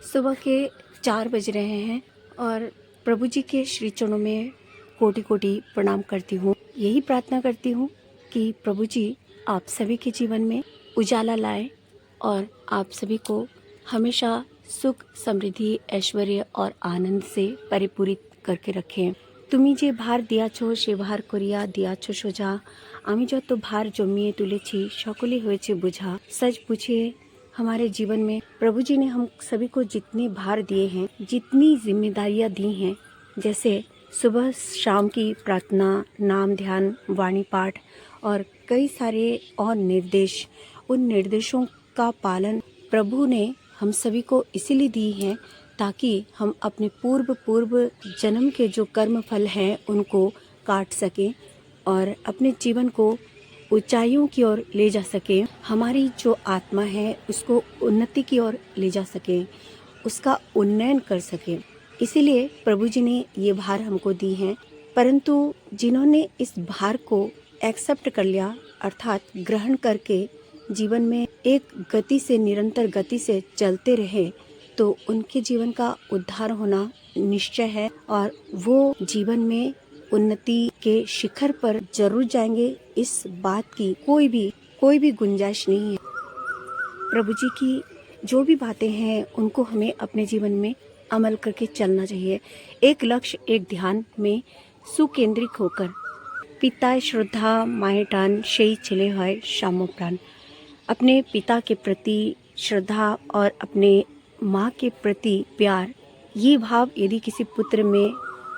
सुबह के 4 बज रहे हैं और प्रभु जी के श्री चरणों में कोटि कोटि प्रणाम करती हूँ। यही प्रार्थना करती हूँ कि प्रभु जी आप सभी के जीवन में उजाला लाए और आप सभी को हमेशा सुख, समृद्धि, ऐश्वर्य और आनंद से परिपूरित करके रखें। তুমি যে ভার দিয়াছ সে ভার করিয়া দিয়াছ সোজা, আমি যত ভার জমিয়ে তুলেছি সকলে হয়েছে বোঝা। सच पूछिए हमारे जीवन में प्रभु जी ने हम सभी को जितने भार दिए हैं, जितनी जिम्मेदारियां दी हैं, जैसे सुबह शाम की प्रार्थना, नाम ध्यान, वाणी पाठ और कई सारे और निर्देश, उन निर्देशों का पालन प्रभु ने हम सभी को इसीलिए दी है ताकि हम अपने पूर्व जन्म के जो कर्म फल हैं उनको काट सकें और अपने जीवन को ऊंचाइयों की ओर ले जा सकें। हमारी जो आत्मा है उसको उन्नति की ओर ले जा सकें, उसका उन्नयन कर सकें। इसीलिए प्रभु जी ने ये भार हमको दी हैं। परंतु जिन्होंने इस भार को एक्सेप्ट कर लिया अर्थात ग्रहण करके जीवन में एक गति से निरंतर गति से चलते रहे तो उनके जीवन का उद्धार होना निश्चय है और वो जीवन में उन्नति के शिखर पर जरूर जाएंगे। इस बात की कोई भी गुंजाइश नहीं है। प्रभु जी की जो भी बातें हैं उनको हमें अपने जीवन में अमल करके चलना चाहिए। एक लक्ष्य, एक ध्यान में सुकेंद्रित होकर पिता श्रद्धा माए टान সেই ছেলে হয় সাম্যপ্রাণ। अपने पिता के प्रति श्रद्धा और अपने माँ के प्रति प्यार, ये भाव यदि किसी पुत्र में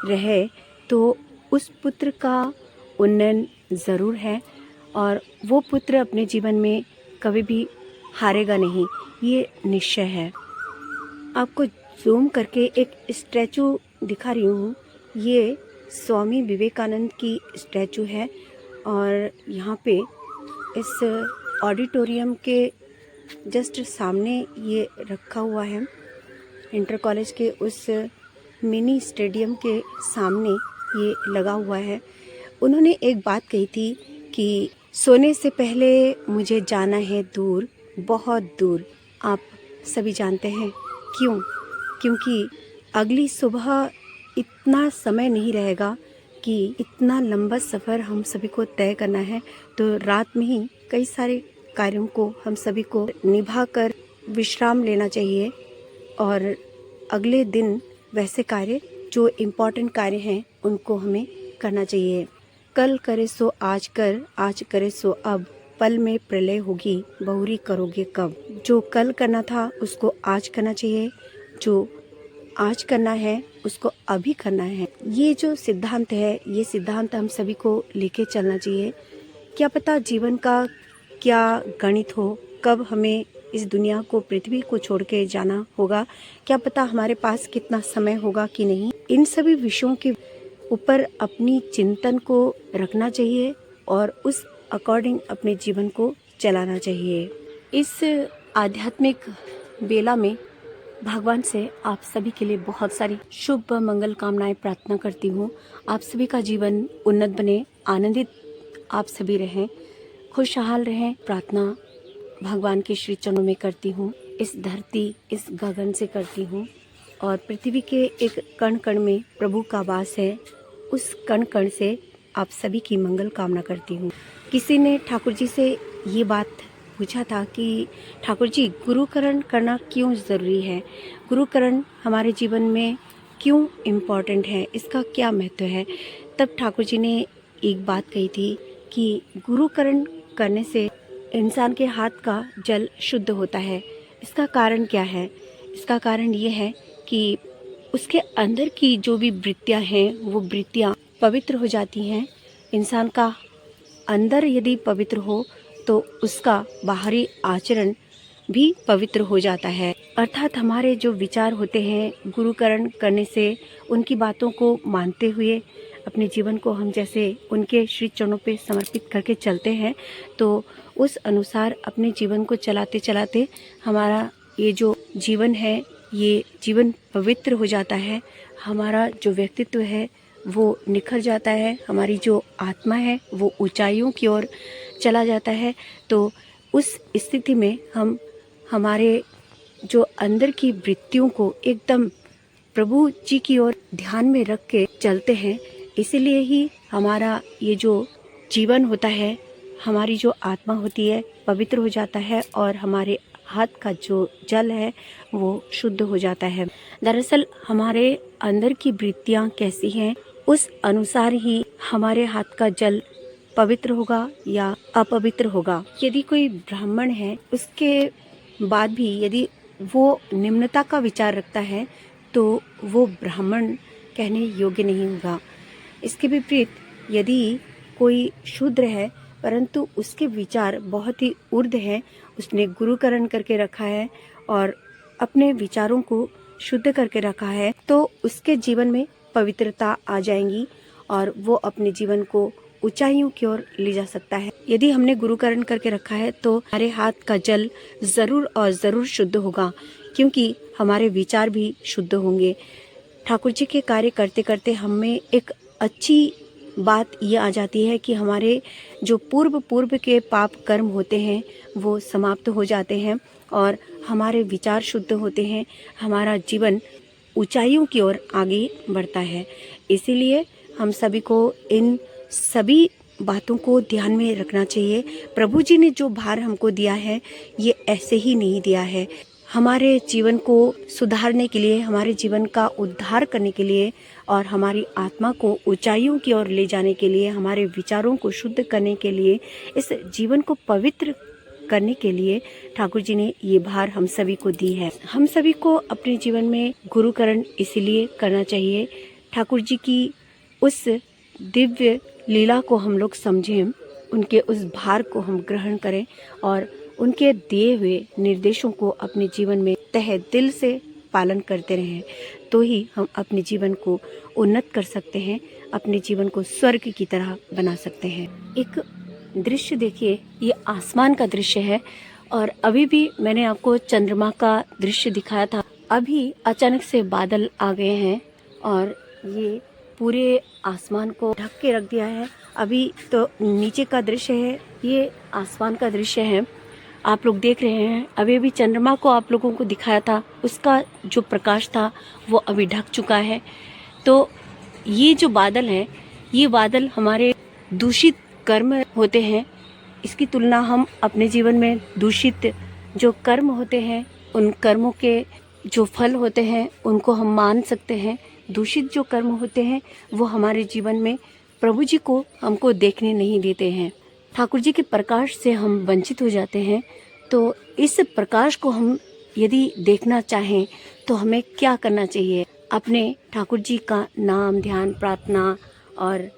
रहे तो उस पुत्र का उन्नयन ज़रूर है और वो पुत्र अपने जीवन में कभी भी हारेगा नहीं, ये निश्चय है। आपको जूम करके एक स्टैचू दिखा रही हूँ। ये स्वामी विवेकानंद की स्टैचू है और यहाँ पे इस ऑडिटोरियम के जस्ट सामने ये रखा हुआ है। इंटर कॉलेज के उस मिनी स्टेडियम के सामने ये लगा हुआ है। उन्होंने एक बात कही थी कि सोने से पहले मुझे जाना है दूर, बहुत दूर। आप सभी जानते हैं क्यों? क्योंकि अगली सुबह इतना समय नहीं रहेगा कि इतना लंबा सफ़र हम सभी को तय करना है, तो रात में ही कई सारे कार्यों को हम सभी को निभाकर विश्राम लेना चाहिए और अगले दिन वैसे कार्य जो इम्पोर्टेंट कार्य हैं उनको हमें करना चाहिए। कल करे सो आज कर, आज करे सो अब, पल में प्रलय होगी बहुरी करोगे कब। जो कल करना था उसको आज करना चाहिए, जो आज करना है उसको अभी करना है। ये जो सिद्धांत है, ये सिद्धांत हम सभी को लेके चलना चाहिए। क्या पता जीवन का क्या गणित हो, कब हमें इस दुनिया को, पृथ्वी को छोड़ के जाना होगा, क्या पता हमारे पास कितना समय होगा कि नहीं। इन सभी विषयों के ऊपर अपनी चिंतन को रखना चाहिए और उस अकॉर्डिंग अपने जीवन को चलाना चाहिए। इस आध्यात्मिक बेला में भगवान से आप सभी के लिए बहुत सारी शुभ मंगल कामनाएं प्रार्थना करती हूँ। आप सभी का जीवन उन्नत बने, आनंदित आप सभी रहें, खुशहाल रहें। प्रार्थना भगवान के श्री चरणों में करती हूँ, इस धरती, इस गगन से करती हूँ और पृथ्वी के एक कण कण में प्रभु का वास है। उस कण कण से आप सभी की मंगल कामना करती हूँ। किसी ने ठाकुर जी से ये बात पूछा था कि ठाकुर जी गुरुकरण करना क्यों ज़रूरी है, गुरुकरण हमारे जीवन में क्यों इम्पोर्टेंट है, इसका क्या महत्व है। तब ठाकुर जी ने एक बात कही थी कि गुरुकरण करने से इंसान के हाथ का जल शुद्ध होता है। इसका कारण क्या है? इसका कारण ये है कि उसके अंदर की जो भी वृत्तियाँ हैं वो वृत्तियाँ पवित्र हो जाती हैं। इंसान का अंदर यदि पवित्र हो तो उसका बाहरी आचरण भी पवित्र हो जाता है। अर्थात हमारे जो विचार होते हैं गुरुकरण करने से, उनकी बातों को मानते हुए अपने जीवन को हम जैसे उनके श्री चरणों पे समर्पित करके चलते हैं तो उस अनुसार अपने जीवन को चलाते चलाते हमारा ये जो जीवन है ये जीवन पवित्र हो जाता है। हमारा जो व्यक्तित्व है वो निखर जाता है, हमारी जो आत्मा है वो ऊंचाइयों की ओर चला जाता है। तो उस स्थिति में हम हमारे जो अंदर की वृत्तियों को एकदम प्रभु जी की ओर ध्यान में रख के चलते हैं, इसीलिए ही हमारा ये जो जीवन होता है, हमारी जो आत्मा होती है पवित्र हो जाता है और हमारे हाथ का जो जल है वो शुद्ध हो जाता है। दरअसल हमारे अंदर की वृत्तियाँ कैसी हैं, उस अनुसार ही हमारे हाथ का जल पवित्र होगा या अपवित्र होगा। यदि कोई ब्राह्मण है, उसके बाद भी यदि वो निम्नता का विचार रखता है तो वो ब्राह्मण कहने योग्य नहीं होगा। इसके विपरीत यदि कोई शूद्र है परंतु उसके विचार बहुत ही ऊर्ध्व हैं, उसने गुरुकरण करके रखा है और अपने विचारों को शुद्ध करके रखा है, तो उसके जीवन में पवित्रता आ जाएंगी और वो अपने जीवन को ऊंचाइयों की ओर ले जा सकता है। यदि हमने गुरुकरण करके रखा है तो हमारे हाथ का जल जरूर और जरूर शुद्ध होगा, क्योंकि हमारे विचार भी शुद्ध होंगे। ठाकुर जी के कार्य करते करते हमें एक अच्छी बात ये आ जाती है कि हमारे जो पूर्व के पाप कर्म होते हैं वो समाप्त हो जाते हैं और हमारे विचार शुद्ध होते हैं, हमारा जीवन ऊंचाइयों की ओर आगे बढ़ता है। इसीलिए हम सभी को इन सभी बातों को ध्यान में रखना चाहिए। प्रभु जी ने जो भार हमको दिया है ये ऐसे ही नहीं दिया है। हमारे जीवन को सुधारने के लिए, हमारे जीवन का उद्धार करने के लिए और हमारी आत्मा को ऊंचाइयों की ओर ले जाने के लिए, हमारे विचारों को शुद्ध करने के लिए, इस जीवन को पवित्र करने के लिए ठाकुर जी ने ये भार हम सभी को दी है। हम सभी को अपने जीवन में गुरुकरण इसीलिए करना चाहिए, ठाकुर जी की उस दिव्य लीला को हम लोग समझें, उनके उस भार को हम ग्रहण करें और उनके दिए हुए निर्देशों को अपने जीवन में तहे दिल से पालन करते रहें, तो ही हम अपने जीवन को उन्नत कर सकते हैं, अपने जीवन को स्वर्ग की तरह बना सकते हैं। एक दृश्य देखिए, ये आसमान का दृश्य है और अभी भी मैंने आपको चंद्रमा का दृश्य दिखाया था। अभी अचानक से बादल आ गए हैं और ये पूरे आसमान को ढक के रख दिया है। अभी तो नीचे का दृश्य है, ये आसमान का दृश्य है, आप लोग देख रहे हैं। अभी भी चंद्रमा को आप लोगों को दिखाया था, उसका जो प्रकाश था वो अभी ढक चुका है। तो ये जो बादल है, ये बादल हमारे दूषित कर्म होते हैं, इसकी तुलना हम अपने जीवन में दूषित जो कर्म होते हैं, उन कर्मों के जो फल होते हैं उनको हम मान सकते हैं। दूषित जो कर्म होते हैं वो हमारे जीवन में प्रभु जी को हमको देखने नहीं देते हैं, ठाकुर जी के प्रकाश से हम वंचित हो जाते हैं। तो इस प्रकाश को हम यदि देखना चाहें तो हमें क्या करना चाहिए? अपने ठाकुर जी का नाम, ध्यान, प्रार्थना और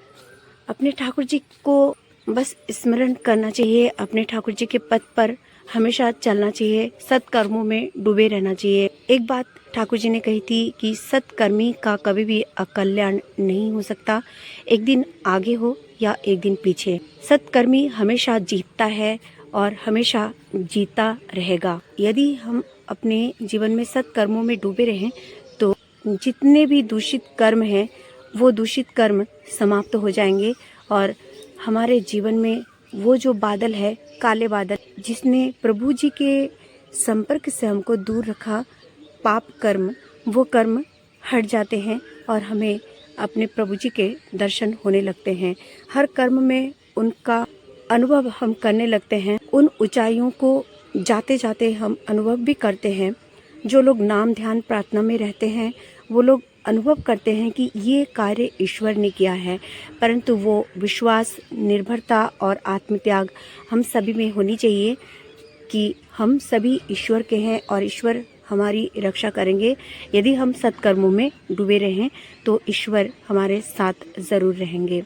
अपने ठाकुर जी को बस स्मरण करना चाहिए। अपने ठाकुर जी के पथ पर हमेशा चलना चाहिए, सत्कर्मों में डूबे रहना चाहिए। एक बात ठाकुर जी ने कही थी कि सत्कर्मी का कभी भी अकल्याण नहीं हो सकता, एक दिन आगे हो या एक दिन पीछे। सत्कर्मी हमेशा जीतता है और हमेशा जीता रहेगा। यदि हम अपने जीवन में सत्कर्मों में डूबे रहें तो जितने भी दूषित कर्म हैं वो दूषित कर्म समाप्त हो जाएंगे और हमारे जीवन में वो जो बादल है, काले बादल, जिसने प्रभु जी के संपर्क से हमको दूर रखा, पाप कर्म, वो कर्म हट जाते हैं और हमें अपने प्रभु जी के दर्शन होने लगते हैं। हर कर्म में उनका अनुभव हम करने लगते हैं। उन ऊंचाइयों को जाते जाते हम अनुभव भी करते हैं। जो लोग नाम, ध्यान, प्रार्थना में रहते हैं वो लोग अनुभव करते हैं कि ये कार्य ईश्वर ने किया है, परंतु वो विश्वास, निर्भरता और आत्मत्याग हम सभी में होनी चाहिए कि हम सभी ईश्वर के हैं और ईश्वर हमारी रक्षा करेंगे। यदि हम सत्कर्मों में डूबे रहें तो ईश्वर हमारे साथ ज़रूर रहेंगे।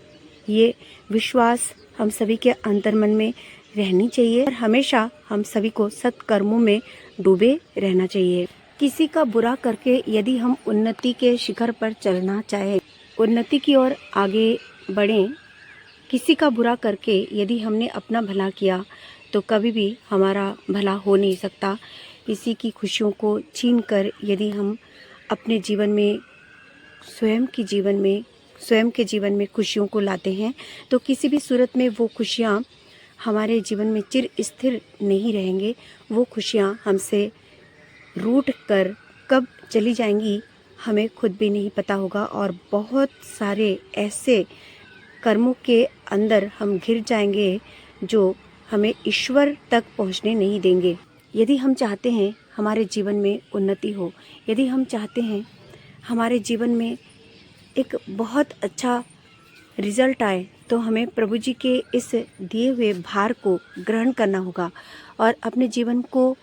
ये विश्वास हम सभी के अंतर्मन में रहनी चाहिए और हमेशा हम सभी को सत्कर्मों में डूबे रहना चाहिए। किसी का बुरा करके यदि हम उन्नति के शिखर पर चलना चाहें, उन्नति की ओर आगे बढ़ें, किसी का बुरा करके यदि हमने अपना भला किया तो कभी भी हमारा भला हो नहीं सकता। किसी की खुशियों को छीन कर यदि हम अपने जीवन में स्वयं के जीवन में खुशियों को लाते हैं तो किसी भी सूरत में वो खुशियाँ हमारे जीवन में चिर स्थिर नहीं रहेंगे। वो खुशियाँ हमसे रूठ कर कब चली जाएंगी हमें खुद भी नहीं पता होगा, और बहुत सारे ऐसे कर्मों के अंदर हम घिर जाएंगे जो हमें ईश्वर तक पहुंचने नहीं देंगे। यदि हम चाहते हैं हमारे जीवन में उन्नति हो, यदि हम चाहते हैं हमारे जीवन में एक बहुत अच्छा रिजल्ट आए, तो हमें प्रभु जी के इस दिए हुए भार को ग्रहण करना होगा और अपने जीवन को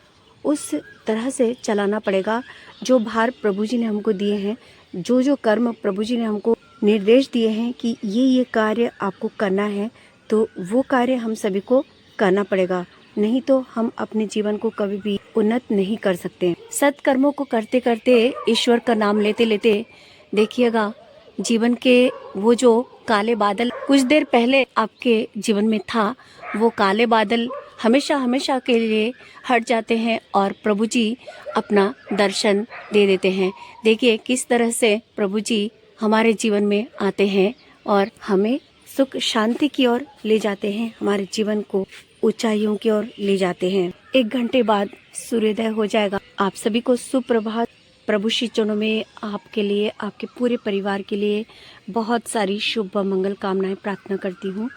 उस तरह से चलाना पड़ेगा जो भार प्रभु जी ने हमको दिए हैं, जो कर्म प्रभु जी ने हमको निर्देश दिए हैं कि ये कार्य आपको करना है, तो वो कार्य हम सभी को करना पड़ेगा। नहीं तो हम अपने जीवन को कभी भी उन्नत नहीं कर सकते। सत्कर्मों को करते करते, ईश्वर का नाम लेते लेते देखिएगा जीवन के वो जो काले बादल कुछ देर पहले आपके जीवन में था, वो काले बादल हमेशा हमेशा के लिए हट जाते हैं और प्रभु जी अपना दर्शन दे देते हैं। देखिए किस तरह से प्रभु जी हमारे जीवन में आते हैं और हमें सुख शांति की ओर ले जाते हैं, हमारे जीवन को ऊंचाइयों की ओर ले जाते हैं। 1 घंटे बाद सूर्योदय हो जाएगा। आप सभी को सुप्रभात। प्रभु श्री चरणों में आपके लिए, आपके पूरे परिवार के लिए बहुत सारी शुभ व मंगल कामनाएं प्रार्थना करती हूँ।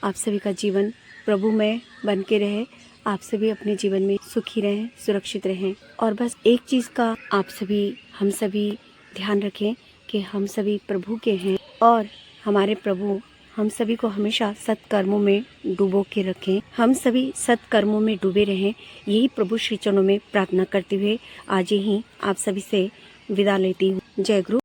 आप सभी का जीवन प्रभु में बन के रहे, आप सभी अपने जीवन में सुखी रहें, सुरक्षित रहें। और बस एक चीज़ का आप सभी, हम सभी ध्यान रखें कि हम सभी प्रभु के हैं और हमारे प्रभु हम सभी को हमेशा सत्कर्मों में डुबो के रखें। हम सभी सत्कर्मों में डूबे रहें, यही प्रभु श्री चरणों में प्रार्थना करते हुए आज ही आप सभी से विदा लेती हूँ। जय गुरु।